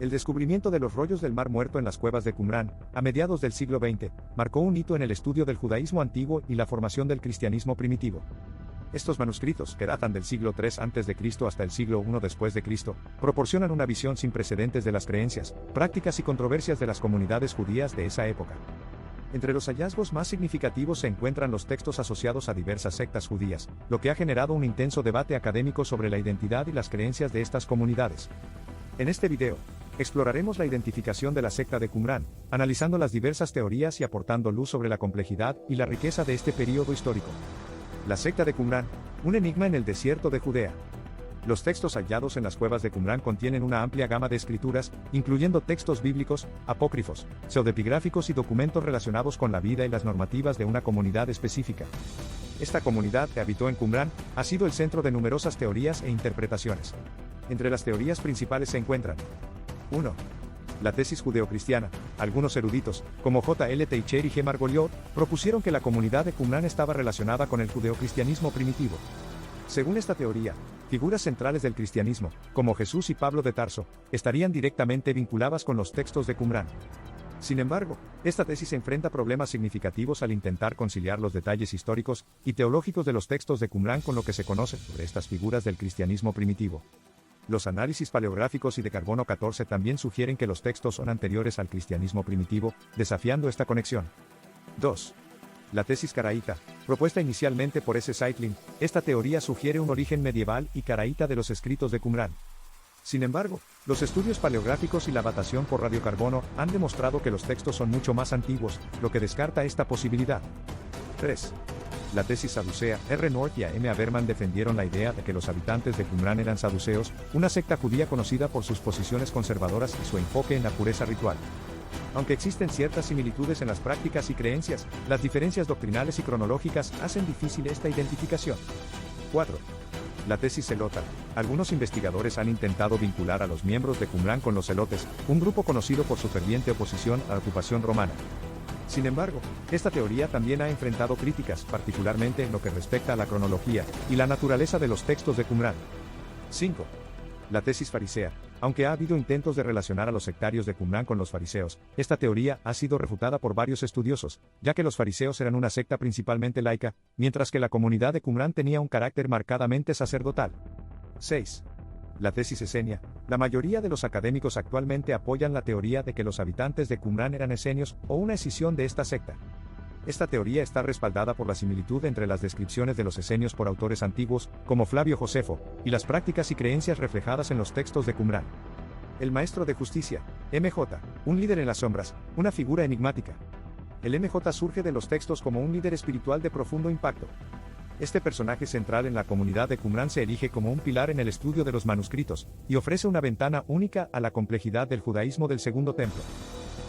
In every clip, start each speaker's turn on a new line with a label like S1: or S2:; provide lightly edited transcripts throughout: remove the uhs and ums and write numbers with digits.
S1: El descubrimiento de los rollos del Mar Muerto en las cuevas de Qumrán, a mediados del siglo XX, marcó un hito en el estudio del judaísmo antiguo y la formación del cristianismo primitivo. Estos manuscritos, que datan del siglo III a.C. hasta el siglo I después de Cristo, proporcionan una visión sin precedentes de las creencias, prácticas y controversias de las comunidades judías de esa época. Entre los hallazgos más significativos se encuentran los textos asociados a diversas sectas judías, lo que ha generado un intenso debate académico sobre la identidad y las creencias de estas comunidades. En este video, exploraremos la identificación de la secta de Qumrán, analizando las diversas teorías y aportando luz sobre la complejidad y la riqueza de este período histórico. La secta de Qumrán, un enigma en el desierto de Judea. Los textos hallados en las cuevas de Qumrán contienen una amplia gama de escrituras, incluyendo textos bíblicos, apócrifos, pseudepigráficos y documentos relacionados con la vida y las normativas de una comunidad específica. Esta comunidad que habitó en Qumrán ha sido el centro de numerosas teorías e interpretaciones. Entre las teorías principales se encuentran 1. La tesis judeocristiana. Algunos eruditos, como J. L. Teicher y G. Margoliouth, propusieron que la comunidad de Qumrán estaba relacionada con el judeocristianismo primitivo. Según esta teoría, figuras centrales del cristianismo, como Jesús y Pablo de Tarso, estarían directamente vinculadas con los textos de Qumrán. Sin embargo, esta tesis enfrenta problemas significativos al intentar conciliar los detalles históricos y teológicos de los textos de Qumrán con lo que se conoce sobre estas figuras del cristianismo primitivo. Los análisis paleográficos y de carbono 14 también sugieren que los textos son anteriores al cristianismo primitivo, desafiando esta conexión. 2. La tesis caraíta, propuesta inicialmente por S. Zeitlin, esta teoría sugiere un origen medieval y caraíta de los escritos de Qumrán. Sin embargo, los estudios paleográficos y la datación por radiocarbono han demostrado que los textos son mucho más antiguos, lo que descarta esta posibilidad. 3. La tesis saducea. R. North y A. M. Haberman defendieron la idea de que los habitantes de Qumrán eran saduceos, una secta judía conocida por sus posiciones conservadoras y su enfoque en la pureza ritual. Aunque existen ciertas similitudes en las prácticas y creencias, las diferencias doctrinales y cronológicas hacen difícil esta identificación. 4. La tesis zelota. Algunos investigadores han intentado vincular a los miembros de Qumrán con los zelotes, un grupo conocido por su ferviente oposición a la ocupación romana. Sin embargo, esta teoría también ha enfrentado críticas, particularmente en lo que respecta a la cronología y la naturaleza de los textos de Qumrán. 5. La tesis farisea. Aunque ha habido intentos de relacionar a los sectarios de Qumrán con los fariseos, esta teoría ha sido refutada por varios estudiosos, ya que los fariseos eran una secta principalmente laica, mientras que la comunidad de Qumrán tenía un carácter marcadamente sacerdotal. 6. La tesis esenia. La mayoría de los académicos actualmente apoyan la teoría de que los habitantes de Qumrán eran esenios, o una escisión de esta secta. Esta teoría está respaldada por la similitud entre las descripciones de los esenios por autores antiguos, como Flavio Josefo, y las prácticas y creencias reflejadas en los textos de Qumrán. El maestro de justicia, MJ, un líder en las sombras, una figura enigmática. El MJ surge de los textos como un líder espiritual de profundo impacto. Este personaje central en la comunidad de Qumrán se erige como un pilar en el estudio de los manuscritos, y ofrece una ventana única a la complejidad del judaísmo del Segundo Templo.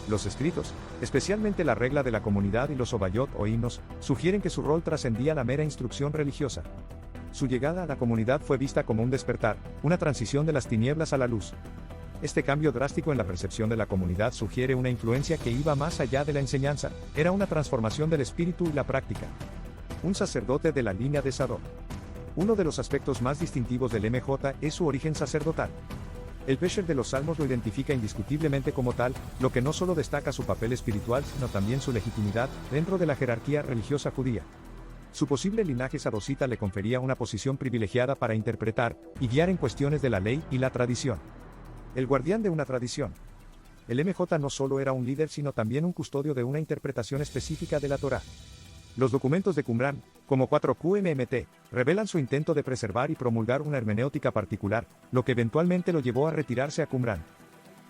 S1: Los escritos, especialmente la regla de la comunidad y los obayot o himnos, sugieren que su rol trascendía la mera instrucción religiosa. Su llegada a la comunidad fue vista como un despertar, una transición de las tinieblas a la luz. Este cambio drástico en la percepción de la comunidad sugiere una influencia que iba más allá de la enseñanza, era una transformación del espíritu y la práctica. Un sacerdote de la línea de Sadok. Uno de los aspectos más distintivos del MJ es su origen sacerdotal. El Pesher de los Salmos lo identifica indiscutiblemente como tal, lo que no solo destaca su papel espiritual sino también su legitimidad dentro de la jerarquía religiosa judía. Su posible linaje sadocita le confería una posición privilegiada para interpretar y guiar en cuestiones de la ley y la tradición. El guardián de una tradición. El MJ no solo era un líder sino también un custodio de una interpretación específica de la Torá. Los documentos de Qumrán, como 4QMMT, revelan su intento de preservar y promulgar una hermenéutica particular, lo que eventualmente lo llevó a retirarse a Qumrán.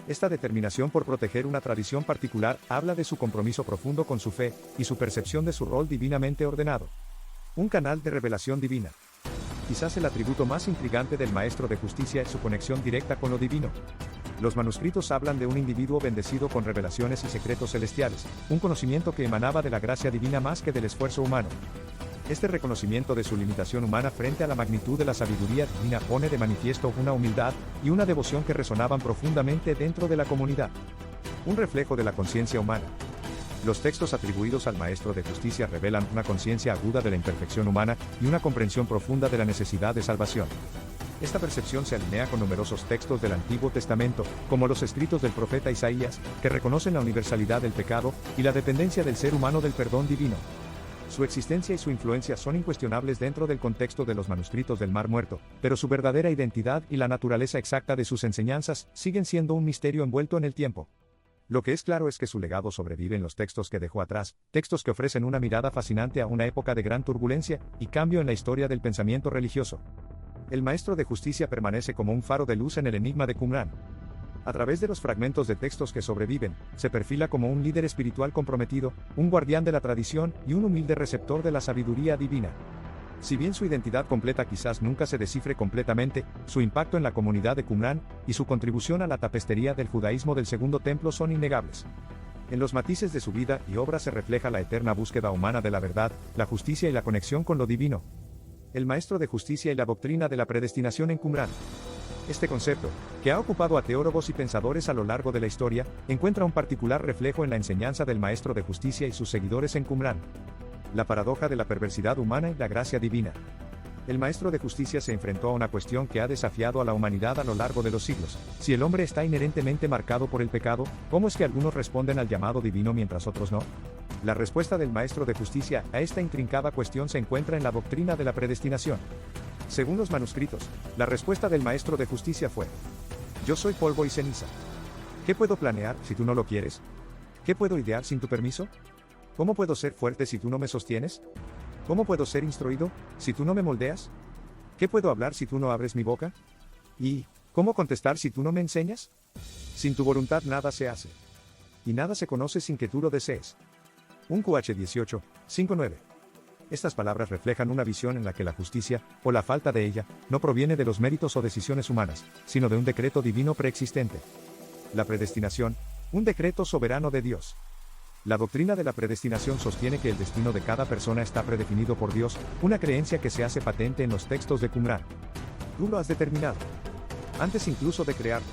S1: Esta determinación por proteger una tradición particular habla de su compromiso profundo con su fe y su percepción de su rol divinamente ordenado. Un canal de revelación divina. Quizás el atributo más intrigante del maestro de justicia es su conexión directa con lo divino. Los manuscritos hablan de un individuo bendecido con revelaciones y secretos celestiales, un conocimiento que emanaba de la gracia divina más que del esfuerzo humano. Este reconocimiento de su limitación humana frente a la magnitud de la sabiduría divina pone de manifiesto una humildad y una devoción que resonaban profundamente dentro de la comunidad. Un reflejo de la conciencia humana. Los textos atribuidos al maestro de justicia revelan una conciencia aguda de la imperfección humana y una comprensión profunda de la necesidad de salvación. Esta percepción se alinea con numerosos textos del Antiguo Testamento, como los escritos del profeta Isaías, que reconocen la universalidad del pecado y la dependencia del ser humano del perdón divino. Su existencia y su influencia son incuestionables dentro del contexto de los manuscritos del Mar Muerto, pero su verdadera identidad y la naturaleza exacta de sus enseñanzas siguen siendo un misterio envuelto en el tiempo. Lo que es claro es que su legado sobrevive en los textos que dejó atrás, textos que ofrecen una mirada fascinante a una época de gran turbulencia y cambio en la historia del pensamiento religioso. El Maestro de Justicia permanece como un faro de luz en el enigma de Qumran. A través de los fragmentos de textos que sobreviven, se perfila como un líder espiritual comprometido, un guardián de la tradición y un humilde receptor de la sabiduría divina. Si bien su identidad completa quizás nunca se descifre completamente, su impacto en la comunidad de Qumran y su contribución a la tapicería del judaísmo del Segundo Templo son innegables. En los matices de su vida y obra se refleja la eterna búsqueda humana de la verdad, la justicia y la conexión con lo divino. El Maestro de Justicia y la doctrina de la predestinación en Qumran. Este concepto, que ha ocupado a teólogos y pensadores a lo largo de la historia, encuentra un particular reflejo en la enseñanza del Maestro de Justicia y sus seguidores en Qumran. La paradoja de la perversidad humana y la gracia divina. El Maestro de Justicia se enfrentó a una cuestión que ha desafiado a la humanidad a lo largo de los siglos. Si el hombre está inherentemente marcado por el pecado, ¿cómo es que algunos responden al llamado divino mientras otros no? La respuesta del Maestro de Justicia a esta intrincada cuestión se encuentra en la doctrina de la predestinación. Según los manuscritos, la respuesta del Maestro de Justicia fue: yo soy polvo y ceniza. ¿Qué puedo planear si tú no lo quieres? ¿Qué puedo idear sin tu permiso? ¿Cómo puedo ser fuerte si tú no me sostienes? ¿Cómo puedo ser instruido si tú no me moldeas? ¿Qué puedo hablar si tú no abres mi boca? ¿Y cómo contestar si tú no me enseñas? Sin tu voluntad nada se hace. Y nada se conoce sin que tú lo desees. 1 QH 18, 5-9. Estas palabras reflejan una visión en la que la justicia, o la falta de ella, no proviene de los méritos o decisiones humanas, sino de un decreto divino preexistente. La predestinación, un decreto soberano de Dios. La doctrina de la predestinación sostiene que el destino de cada persona está predefinido por Dios, una creencia que se hace patente en los textos de Qumran. Tú lo has determinado. Antes incluso de crearlo.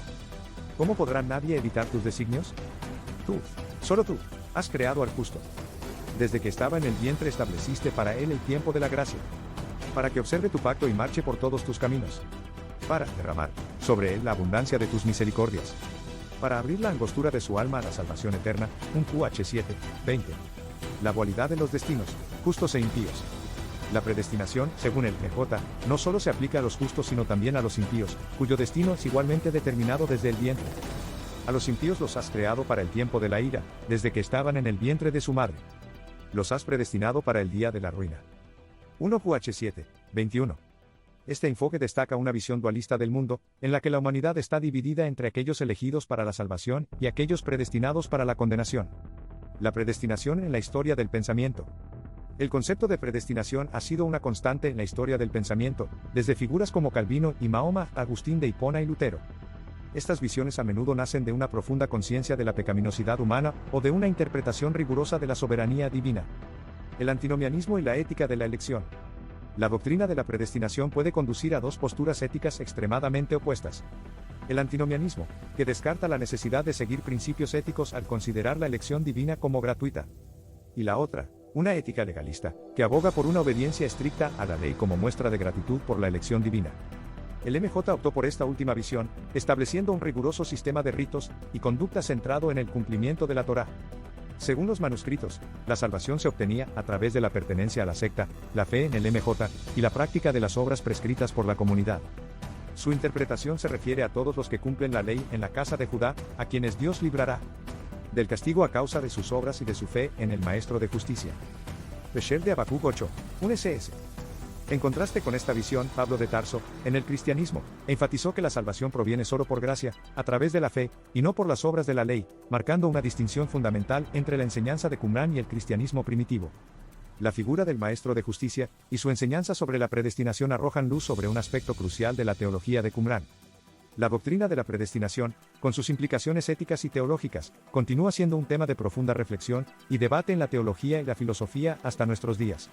S1: ¿Cómo podrá nadie evitar tus designios? Tú, solo tú, has creado al justo. Desde que estaba en el vientre estableciste para él el tiempo de la gracia. Para que observe tu pacto y marche por todos tus caminos. Para derramar sobre él la abundancia de tus misericordias. Para abrir la angostura de su alma a la salvación eterna, 1 QH 7, 20. La dualidad de los destinos, justos e impíos. La predestinación, según el PJ, no solo se aplica a los justos sino también a los impíos, cuyo destino es igualmente determinado desde el vientre. A los impíos los has creado para el tiempo de la ira, desde que estaban en el vientre de su madre. Los has predestinado para el día de la ruina. 1 QH 7, 21. Este enfoque destaca una visión dualista del mundo, en la que la humanidad está dividida entre aquellos elegidos para la salvación y aquellos predestinados para la condenación. La predestinación en la historia del pensamiento. El concepto de predestinación ha sido una constante en la historia del pensamiento, desde figuras como Calvino y Mahoma, Agustín de Hipona y Lutero. Estas visiones a menudo nacen de una profunda conciencia de la pecaminosidad humana o de una interpretación rigurosa de la soberanía divina. El antinomianismo y la ética de la elección. La doctrina de la predestinación puede conducir a dos posturas éticas extremadamente opuestas. El antinomianismo, que descarta la necesidad de seguir principios éticos al considerar la elección divina como gratuita. Y la otra, una ética legalista, que aboga por una obediencia estricta a la ley como muestra de gratitud por la elección divina. El MJ optó por esta última visión, estableciendo un riguroso sistema de ritos y conducta centrado en el cumplimiento de la Torá. Según los manuscritos, la salvación se obtenía a través de la pertenencia a la secta, la fe en el MJ, y la práctica de las obras prescritas por la comunidad. Su interpretación se refiere a todos los que cumplen la ley en la casa de Judá, a quienes Dios librará del castigo a causa de sus obras y de su fe en el Maestro de Justicia. Pesher de Habacuc 8, un SS. En contraste con esta visión, Pablo de Tarso, en el cristianismo, enfatizó que la salvación proviene solo por gracia, a través de la fe, y no por las obras de la ley, marcando una distinción fundamental entre la enseñanza de Qumran y el cristianismo primitivo. La figura del Maestro de Justicia, y su enseñanza sobre la predestinación arrojan luz sobre un aspecto crucial de la teología de Qumran. La doctrina de la predestinación, con sus implicaciones éticas y teológicas, continúa siendo un tema de profunda reflexión y debate en la teología y la filosofía hasta nuestros días.